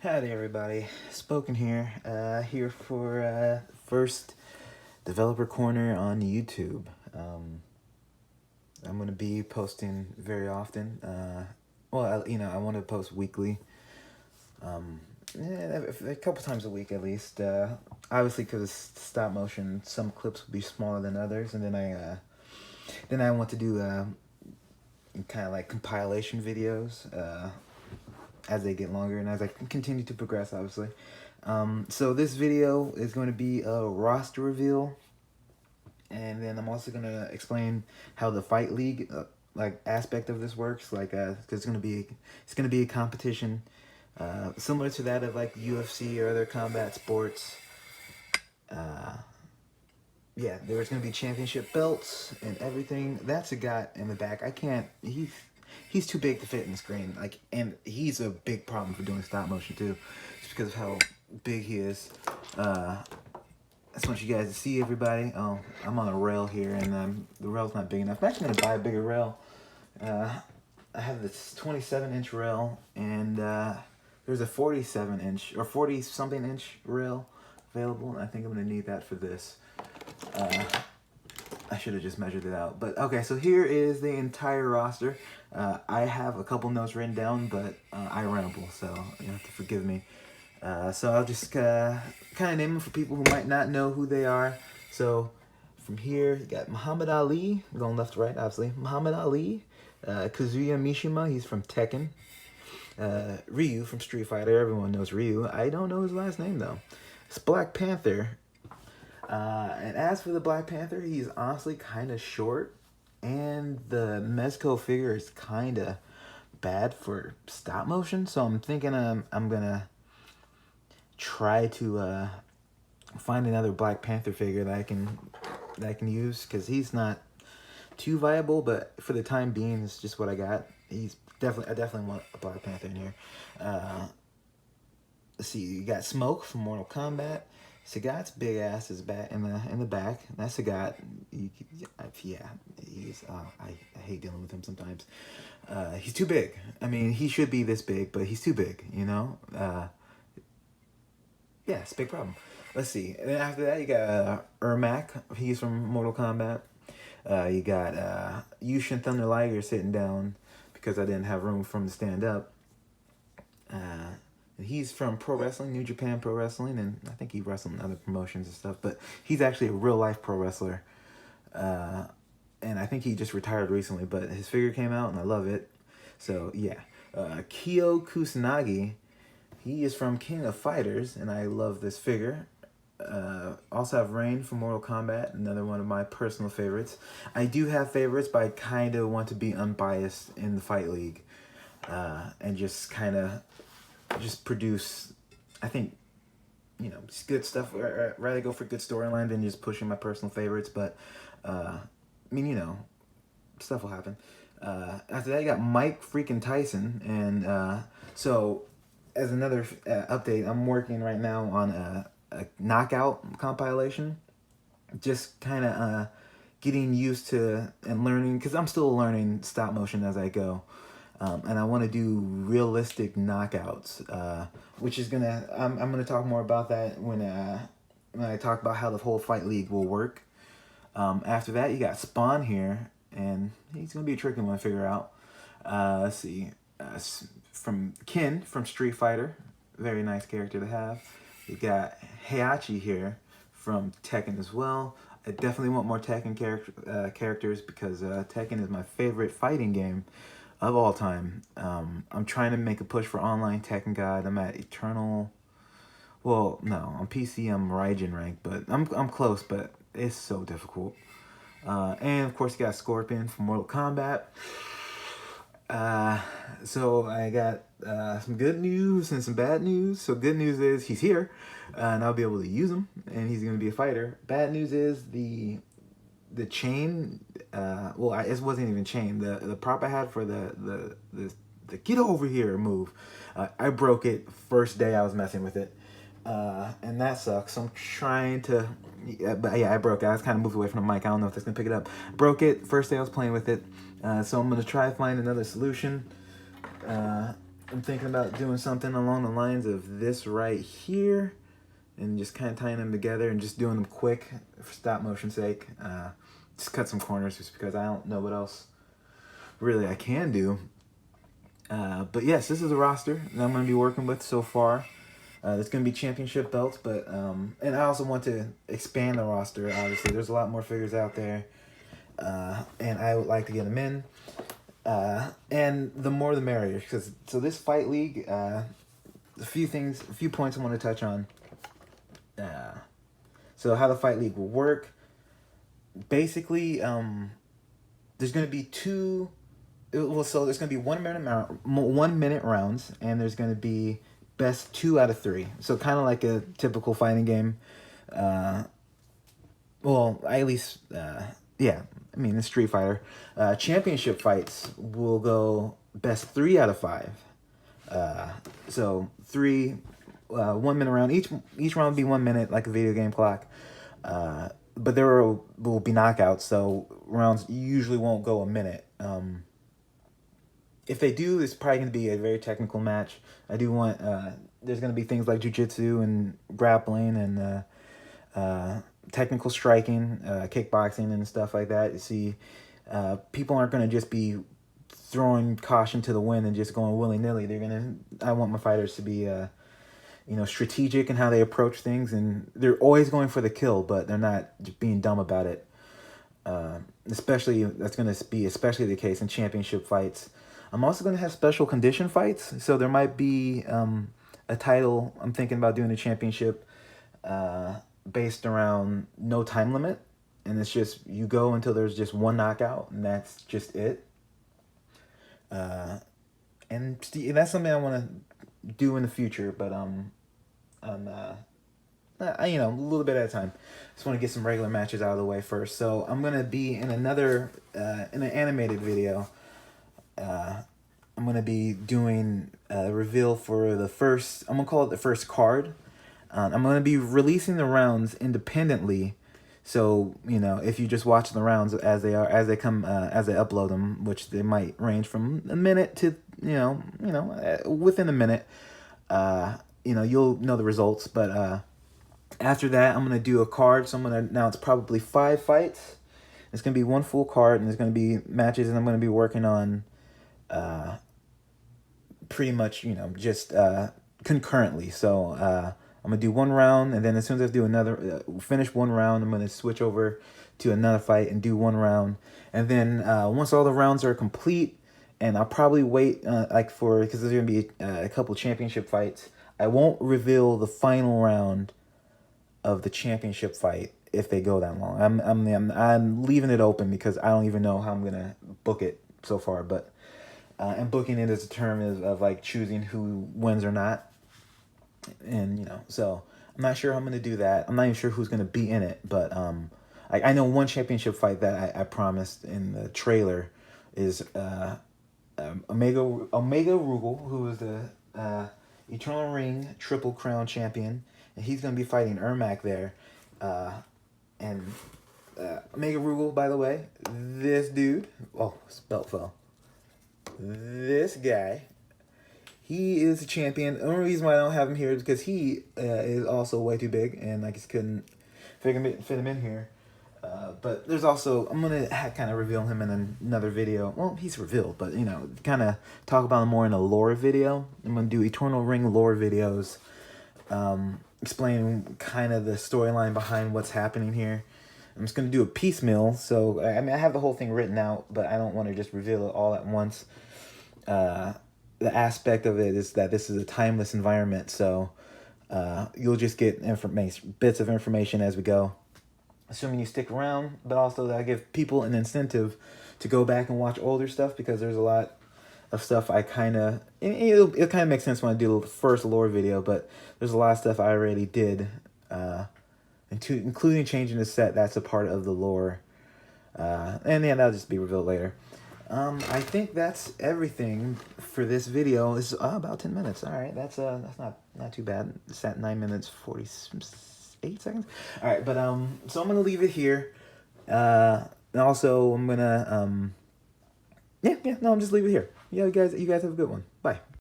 Howdy everybody, Spoken here, here for first developer corner on YouTube. I'm going to be posting very often. I want to post weekly, a couple times a week at least. Obviously because stop motion, some clips will be smaller than others, and then I want to do kind of like compilation videos, as they get longer and as I continue to progress, obviously. So this video is going to be a roster reveal, and then I'm also going to explain how the Fight League aspect of this works, cause it's going to be a competition similar to that of like UFC or other combat sports. Yeah, there's going to be championship belts and everything. That's a guy in the back. I can't, he's too big to fit in the screen. And he's a big problem for doing stop motion too, just because of how big he is. I just want you guys to see everybody. Oh, I'm on a rail here, and the rail's not big enough. I'm actually gonna buy a bigger rail. I have this 27-inch rail, and there's a 47-inch or 40-something inch rail available. And I think I'm gonna need that for this. I should have just measured it out. But okay, so here is the entire roster. I have a couple notes written down, but I ramble, so you have to forgive me. So I'll just kind of name them for people who might not know who they are. So from here, you got Muhammad Ali, going left to right, obviously. Muhammad Ali, Kazuya Mishima, he's from Tekken. Ryu from Street Fighter, everyone knows Ryu. I don't know his last name though. It's Black Panther. And as for the Black Panther, he's honestly kind of short, and the Mezco figure is kind of bad for stop motion, so I'm thinking I'm gonna try to find another Black Panther figure that I can use, because he's not too viable, but for the time being, it's just what I got. I definitely want a Black Panther in here. Let's see, you got Smoke from Mortal Kombat. Sagat's big ass is back in the back. That's Sagat. Yeah, I hate dealing with him sometimes. He's too big. I mean, he should be this big, but he's too big. You know. Yeah, it's a big problem. Let's see. And then after that, you got Ermack. He's from Mortal Kombat. You got Yushin Thunder Liger sitting down because I didn't have room for him to stand up. He's from Pro Wrestling, New Japan Pro Wrestling, and I think he wrestled in other promotions and stuff, but he's actually a real-life pro wrestler. And I think he just retired recently, but his figure came out, and I love it. So, yeah. Kyo Kusanagi, he is from King of Fighters, and I love this figure. Also have Rain from Mortal Kombat, another one of my personal favorites. I do have favorites, but I kind of want to be unbiased in the Fight League, and just kind of just produce, I think, you know, just good stuff. I'd rather go for good storyline than just pushing my personal favorites, but I mean, you know, stuff will happen. After that, you got Mike freaking Tyson, and so as another update, I'm working right now on a knockout compilation, just kind of getting used to and learning, because I'm still learning stop motion as I go. And I want to do realistic knockouts, which is I'm gonna talk more about that when I talk about how the whole Fight League will work. After that, you got Spawn here, and he's gonna be a tricky one to figure out. Let's see, from Kin from Street Fighter, very nice character to have. You got Heihachi here from Tekken as well. I definitely want more Tekken characters, because Tekken is my favorite fighting game of all time. I'm trying to make a push for online Tekken God. I'm at Eternal. Well, no, on PC I'm Raijin rank, but I'm close, but it's so difficult. And of course you got Scorpion from Mortal Kombat. So I got some good news and some bad news. So good news is he's here, and I'll be able to use him, and he's gonna be a fighter. Bad news is the chain, it wasn't even chain. The prop I had for the get over here move, I broke it first day I was messing with it, and that sucks. So I'm trying to, but yeah, I broke it. I was kind of moved away from the mic. I don't know if that's gonna pick it up. Broke it first day I was playing with it, so I'm gonna try to find another solution. I'm thinking about doing something along the lines of this right here, and just kind of tying them together and just doing them quick for stop motion sake. Just cut some corners just because I don't know what else really I can do. But yes, this is a roster that I'm going to be working with so far. There's going to be championship belts, but and I also want to expand the roster. Obviously, there's a lot more figures out there, and I would like to get them in. And the more the merrier, because so this fight league, a few points I want to touch on. So how the fight league will work. Basically, there's going to be so there's going to be 1 minute rounds, and there's going to be best 2 out of 3. So kind of like a typical fighting game. Well, at least, yeah. I mean, it's Street Fighter. Championship fights will go best 3 out of 5. So 3, 1 minute round. Each round will be 1 minute, like a video game clock. But there will be knockouts, so rounds usually won't go a minute. If they do, it's probably going to be a very technical match. I do want, there's going to be things like jiu-jitsu and grappling and technical striking, kickboxing and stuff like that. You see, people aren't going to just be throwing caution to the wind and just going willy-nilly. I want my fighters to be, strategic in how they approach things, and they're always going for the kill, but they're not just being dumb about it. That's going to be especially the case in championship fights. I'm also going to have special condition fights, so there might be a title. I'm thinking about doing a championship based around no time limit, and it's just you go until there's just one knockout, and that's just it. And that's something I want to do in the future, but a little bit at a time. Just want to get some regular matches out of the way first. So I'm gonna be in another in an animated video. I'm gonna be doing a reveal for the first. I'm gonna call it the first card. I'm gonna be releasing the rounds independently. So if you just watch the rounds as they come as they upload them, which they might range from a minute to within a minute, you'll know the results. But after that, I'm gonna do a card. So I'm gonna announce probably 5 fights. It's gonna be one full card, and there's gonna be matches, and I'm gonna be working on pretty much just concurrently. So I'm gonna do one round, and then as soon as I do another, finish one round, I'm gonna switch over to another fight and do one round, and then once all the rounds are complete, and I'll probably wait because there's gonna be a couple championship fights. I won't reveal the final round of the championship fight if they go that long. I'm leaving it open because I don't even know how I'm gonna book it so far, but and booking it as a term of like choosing who wins or not. And so I'm not sure how I'm gonna do that. I'm not even sure who's gonna be in it, but I know one championship fight that I promised in the trailer is Omega Rugal, who is the Eternal Ring Triple Crown champion, and he's gonna be fighting Ermack there. And Omega Rugal, by the way, this dude, his belt fell. This guy, he is a champion. The only reason why I don't have him here is because he is also way too big, and I just couldn't fit him in here. But there's also, I'm going to kind of reveal him in another video. Well, he's revealed, but, kind of talk about him more in a lore video. I'm going to do Eternal Ring lore videos, explaining kind of the storyline behind what's happening here. I'm just going to do a piecemeal. So, I have the whole thing written out, but I don't want to just reveal it all at once. The aspect of it is that this is a timeless environment, so you'll just get bits of information as we go, assuming you stick around. But also that I give people an incentive to go back and watch older stuff, because there's a lot of stuff I it'll kind of make sense when I do the first lore video, but there's a lot of stuff I already did, including changing the set. That's a part of the lore, and yeah, that'll just be revealed later. I think that's everything for this video. It's about 10 minutes. All right, that's not too bad. It's at 9 minutes 48 seconds. All right, but so I'm gonna leave it here. And also I'm gonna I'm just leave it here. Yeah, you guys have a good one. Bye.